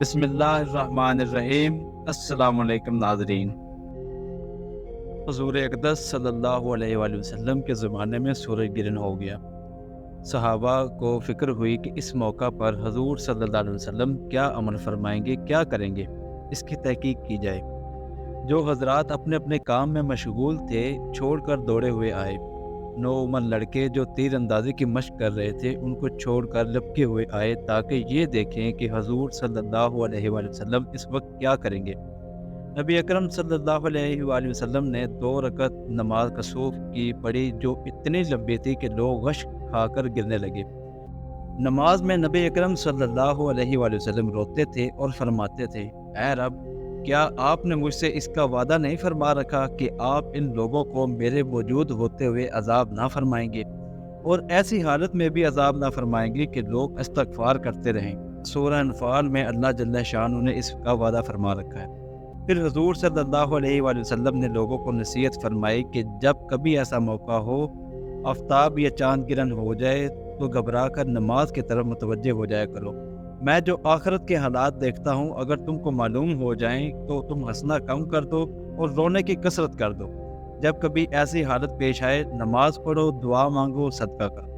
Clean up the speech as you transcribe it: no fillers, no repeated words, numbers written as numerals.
بسم اللہ الرحمن الرحیم۔ السلام علیکم ناظرین۔ حضور اقدس صلی اللہ علیہ وآلہ وسلم کے زمانے میں سورج گرہن ہو گیا۔ صحابہ کو فکر ہوئی کہ اس موقع پر حضور صلی اللہ علیہ وسلم کیا عمل فرمائیں گے، کیا کریں گے، اس کی تحقیق کی جائے۔ جو حضرات اپنے اپنے کام میں مشغول تھے چھوڑ کر دوڑے ہوئے آئے۔ نوعمر لڑکے جو تیر اندازی کی مشق کر رہے تھے ان کو چھوڑ کر لپکے ہوئے آئے تاکہ یہ دیکھیں کہ حضور صلی اللہ علیہ وآلہ وسلم اس وقت کیا کریں گے۔ نبی اکرم صلی اللہ علیہ وآلہ وسلم نے 2 رکعت نماز کسوف کی پڑھی جو اتنی لمبی تھی کہ لوگ غش کھا کر گرنے لگے۔ نماز میں نبی اکرم صلی اللہ علیہ وآلہ وسلم روتے تھے اور فرماتے تھے، اے رب، کیا آپ نے مجھ سے اس کا وعدہ نہیں فرما رکھا کہ آپ ان لوگوں کو میرے موجود ہوتے ہوئے عذاب نہ فرمائیں گے اور ایسی حالت میں بھی عذاب نہ فرمائیں گے کہ لوگ استغفار کرتے رہیں۔ سورہ انفال میں اللہ جل شانہ نے اس کا وعدہ فرما رکھا ہے۔ پھر حضور صلی اللہ علیہ وآلہ وسلم نے لوگوں کو نصیحت فرمائی کہ جب کبھی ایسا موقع ہو، آفتاب یا چاند گرہن ہو جائے تو گھبرا کر نماز کی طرف متوجہ ہو جایا کرو۔ میں جو آخرت کے حالات دیکھتا ہوں اگر تم کو معلوم ہو جائیں تو تم ہنسنا کم کر دو اور رونے کی کثرت کر دو۔ جب کبھی ایسی حالت پیش آئے نماز پڑھو، دعا مانگو، صدقہ کرو۔